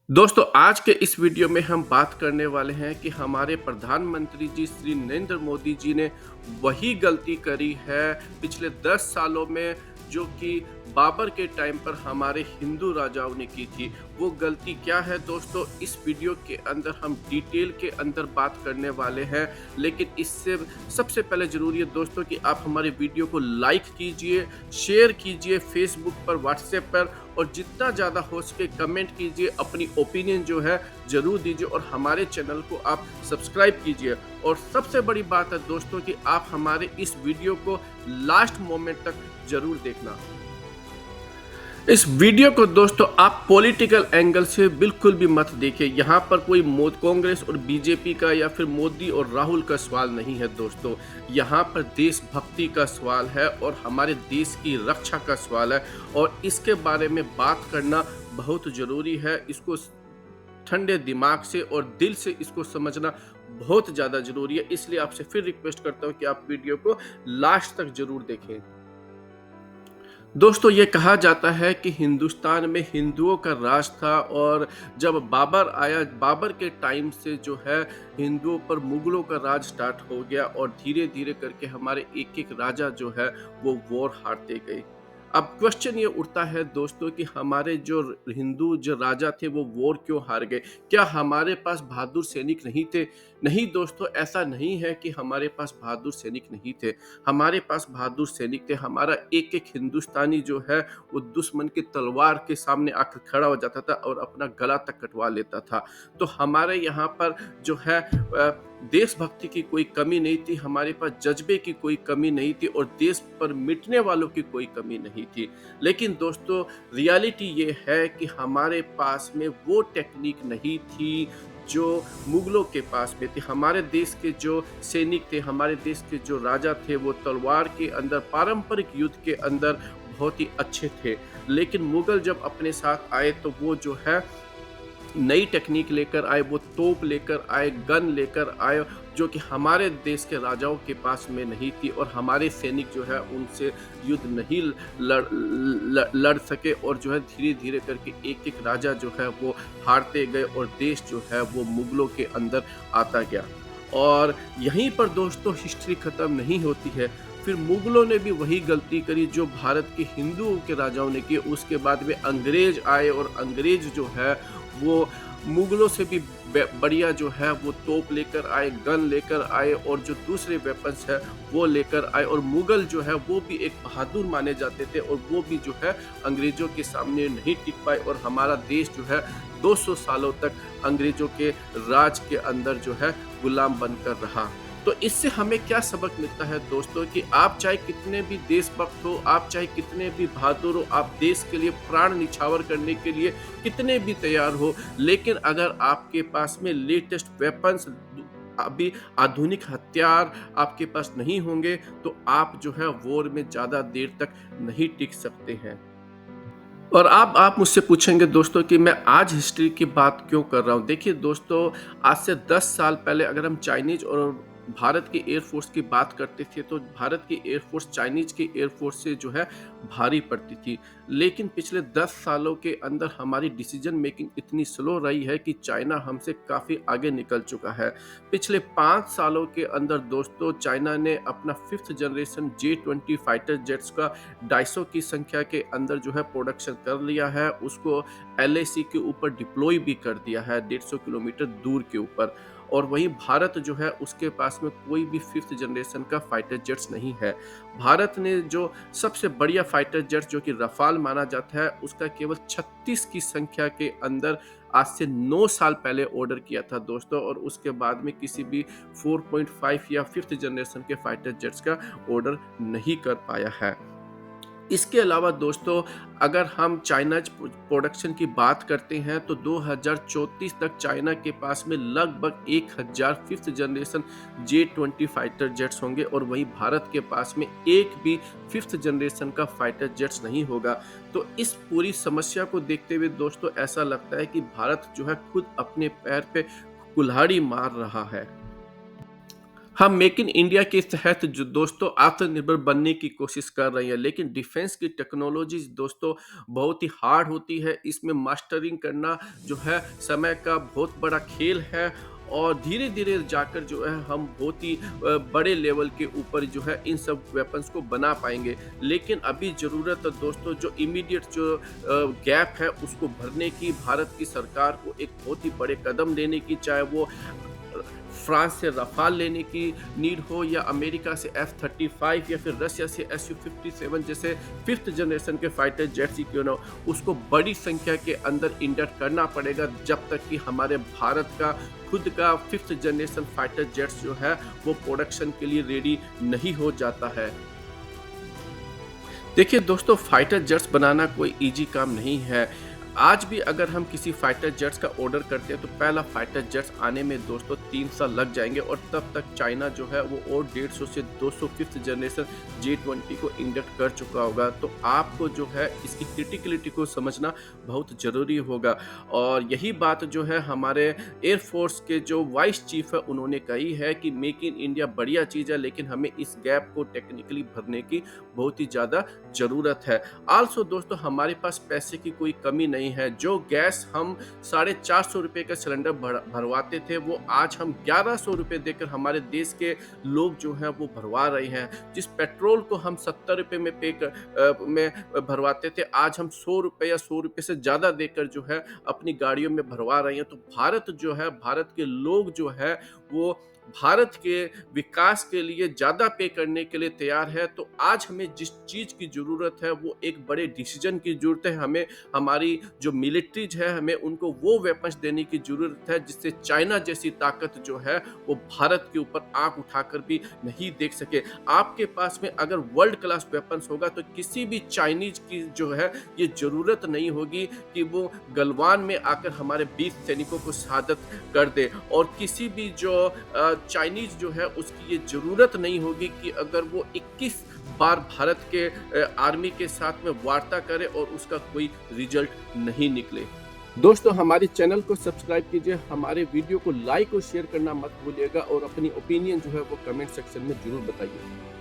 दोस्तों आज के इस वीडियो में हम बात करने वाले हैं कि हमारे प्रधानमंत्री जी श्री नरेंद्र मोदी जी ने वही गलती करी है पिछले 10 सालों में जो कि बाबर के टाइम पर हमारे हिंदू राजाओं ने की थी। वो गलती क्या है दोस्तों, इस वीडियो के अंदर हम डिटेल के अंदर बात करने वाले हैं। लेकिन इससे सबसे पहले ज़रूरी है दोस्तों कि आप हमारे वीडियो को लाइक कीजिए, शेयर कीजिए फेसबुक पर, व्हाट्सएप पर, और जितना ज़्यादा हो सके कमेंट कीजिए, अपनी ओपिनियन जो है ज़रूर दीजिए और हमारे चैनल को आप सब्सक्राइब कीजिए। और सबसे बड़ी बात है दोस्तों कि आप हमारे इस वीडियो को लास्ट मोमेंट तक ज़रूर देखना। इस वीडियो को दोस्तों आप पॉलिटिकल एंगल से बिल्कुल भी मत देखिए। यहाँ पर कोई कांग्रेस और बीजेपी का या फिर मोदी और राहुल का सवाल नहीं है दोस्तों। यहाँ पर देशभक्ति का सवाल है और हमारे देश की रक्षा का सवाल है, और इसके बारे में बात करना बहुत ज़रूरी है। इसको ठंडे दिमाग से और दिल से इसको समझना बहुत ज़्यादा ज़रूरी है। इसलिए आपसे फिर रिक्वेस्ट करता हूँ कि आप वीडियो को लास्ट तक ज़रूर देखें। दोस्तों ये कहा जाता है कि हिंदुस्तान में हिंदुओं का राज था, और जब बाबर आया, बाबर के टाइम से जो है हिंदुओं पर मुगलों का राज स्टार्ट हो गया, और धीरे धीरे करके हमारे एक एक राजा जो है वो वॉर हारते गए। अब क्वेश्चन ये उठता है दोस्तों कि हमारे जो हिंदू जो राजा थे वो वॉर क्यों हार गए? क्या हमारे पास बहादुर सैनिक नहीं थे? नहीं दोस्तों, ऐसा नहीं है कि हमारे पास बहादुर सैनिक नहीं थे। हमारे पास बहादुर सैनिक थे। हमारा एक एक हिंदुस्तानी जो है वो दुश्मन की तलवार के सामने आकर खड़ा हो जाता था और अपना गला तक कटवा लेता था। तो हमारे यहाँ पर जो है देशभक्ति की कोई कमी नहीं थी, हमारे पास जज्बे की कोई कमी नहीं थी, और देश पर मिटने वालों की कोई कमी नहीं थी। लेकिन दोस्तों रियलिटी ये है कि हमारे पास में वो टेक्निक नहीं थी जो मुगलों के पास में थी। हमारे देश के जो सैनिक थे, हमारे देश के जो राजा थे, वो तलवार के अंदर, पारंपरिक युद्ध के अंदर बहुत ही अच्छे थे। लेकिन मुगल जब अपने साथ आए तो वो जो है नई टेक्निक लेकर आए, वो तोप लेकर आए, गन लेकर आए, जो कि हमारे देश के राजाओं के पास में नहीं थी, और हमारे सैनिक जो है उनसे युद्ध नहीं लड़ सके, और जो है धीरे धीरे करके एक एक राजा जो है वो हारते गए, और देश जो है वो मुगलों के अंदर आता गया। और यहीं पर दोस्तों हिस्ट्री खत्म नहीं होती है। फिर मुगलों ने भी वही गलती करी जो भारत के हिंदुओं के राजाओं ने की। उसके बाद में अंग्रेज आए, और अंग्रेज जो है वो मुगलों से भी बढ़िया जो है वो तोप लेकर आए, गन लेकर आए, और जो दूसरे वेपन्स है वो लेकर आए। और मुगल जो है वो भी एक बहादुर माने जाते थे, और वो भी जो है अंग्रेजों के सामने नहीं टिक पाए, और हमारा देश जो है 200 सालों तक अंग्रेजों के राज के अंदर जो है गुलाम बनकर रहा। तो इससे हमें क्या सबक मिलता है दोस्तों कि आप चाहे कितने भी देशभक्त हो, आप चाहे कितने भी बहादुर हो, आप देश के लिए प्राण निछावर करने के लिए कितने भी तैयार हो, लेकिन अगर आपके पास में लेटेस्ट वेपन्स, अभी आधुनिक हथियार आपके पास नहीं होंगे, तो आप जो है वॉर में ज़्यादा देर तक नहीं टिक सकते हैं। और आप मुझसे पूछेंगे दोस्तों कि मैं आज हिस्ट्री की बात क्यों कर रहा हूँ। देखिए दोस्तों, आज से 10 साल पहले अगर हम चाइनीज और भारत की एयरफोर्स की बात करते थे तो भारत की एयरफोर्स चाइनीज की एयरफोर्स से जो है भारी पड़ती थी। लेकिन पिछले 10 सालों के अंदर हमारी डिसीजन मेकिंग इतनी स्लो रही है कि चाइना हमसे काफ़ी आगे निकल चुका है। पिछले 5 सालों के अंदर दोस्तों चाइना ने अपना 5th generation J-20 fighter jets का 250 की संख्या के अंदर जो है प्रोडक्शन कर लिया है। उसको LAC के ऊपर डिप्लॉय भी कर दिया है 150 किलोमीटर दूर के ऊपर। और वहीं भारत जो है उसके पास में कोई भी 5th जनरेशन का फाइटर जेट्स नहीं है। भारत ने जो सबसे बढ़िया फाइटर जेट्स जो कि रफाल माना जाता है, उसका केवल 36 की संख्या के अंदर आज से 9 साल पहले ऑर्डर किया था दोस्तों, और उसके बाद में किसी भी 4.5 या 5th जनरेशन के फाइटर जेट्स का ऑर्डर नहीं कर पाया है। इसके अलावा दोस्तों अगर हम चाइनाज प्रोडक्शन की बात करते हैं तो 2034 तक चाइना के पास में लगभग 1000 5th generation J-20 fighter jets होंगे, और वहीं भारत के पास में एक भी 5th जनरेशन का फाइटर जेट्स नहीं होगा। तो इस पूरी समस्या को देखते हुए दोस्तों ऐसा लगता है कि भारत जो है खुद अपने पैर पे कुल्हाड़ी मार रहा है। हम मेक इन इंडिया के तहत जो दोस्तों आत्मनिर्भर बनने की कोशिश कर रहे हैं, लेकिन डिफेंस की टेक्नोलॉजी दोस्तों बहुत ही हार्ड होती है। इसमें मास्टरिंग करना जो है समय का बहुत बड़ा खेल है, और धीरे-धीरे जाकर जो है हम बहुत ही बड़े लेवल के ऊपर जो है इन सब वेपन्स को बना पाएँगे। लेकिन अभी ज़रूरत है दोस्तों, जो इमीडिएट जो गैप है उसको भरने की, भारत की सरकार को एक बहुत ही बड़े कदम लेने की, चाहे वो फ्रांस से रफाल लेने की नीड हो, या अमेरिका से F-35, या फिर रसिया से Su-57 जैसे फिफ्थ जनरेशन के फाइटर जेट्स ही क्यों ना हो, उसको बड़ी संख्या के अंदर इंडक्ट करना पड़ेगा, जब तक कि हमारे भारत का खुद का फिफ्थ जनरेशन फाइटर जेट्स जो है वो प्रोडक्शन के लिए रेडी नहीं हो जाता है। देखिए दोस्तों, फाइटर जेट्स बनाना कोई ईज़ी काम नहीं है। आज भी अगर हम किसी फाइटर जेट्स का ऑर्डर करते हैं तो पहला फाइटर जेट्स आने में दोस्तों 3 साल लग जाएँगे, और तब तक चाइना जो है वो और 150 से 200 फिफ्थ जनरेशन J-20 को इंडक्ट कर चुका होगा। तो आपको जो है इसकी क्रिटिकलिटी को समझना बहुत ज़रूरी होगा, और यही बात जो है हमारे एयर फोर्स के जो वाइस चीफ है उन्होंने कही है कि मेक इन इंडिया बढ़िया चीज़ है, लेकिन हमें इस गैप को टेक्निकली भरने की बहुत ही ज़्यादा ज़रूरत है। आल्सो दोस्तों, हमारे पास पैसे की कोई कमी नहीं है। जो गैस हम ₹450 का सिलेंडर भरवाते थे, वो आज हम ₹1100 देकर हमारे देश के लोग जो हैं वो भरवा रहे हैं। जिस पेट्रोल को हम ₹70 में भरवाते थे, आज हम ₹100 या ₹100 से ज़्यादा देकर जो है अपनी गाड़ियों में भरवा रहे हैं। तो भारत जो है, भारत के लोग जो है वो भारत के विकास के लिए ज़्यादा पे करने के लिए तैयार है। तो आज हमें जिस चीज़ की ज़रूरत है वो एक बड़े डिसीजन की ज़रूरत है। हमें हमारी जो मिलिट्रीज है, हमें उनको वो वेपन्स देने की ज़रूरत है जिससे चाइना जैसी ताकत जो है वो भारत के ऊपर आँख उठाकर भी नहीं देख सके। आपके पास में अगर वर्ल्ड क्लास वेपन्स होगा तो किसी भी चाइनीज की जो है ये ज़रूरत नहीं होगी कि वो गलवान में आकर हमारे 20 सैनिकों को शहादत कर दे, और किसी भी जो चाइनीज जो है उसकी ये ज़रूरत नहीं होगी कि अगर वो 21 बार भारत के आर्मी के साथ में वार्ता करे और उसका कोई रिजल्ट नहीं निकले। दोस्तों, हमारे चैनल को सब्सक्राइब कीजिए, हमारे वीडियो को लाइक और शेयर करना मत भूलिएगा, और अपनी ओपिनियन जो है वो कमेंट सेक्शन में ज़रूर बताइए।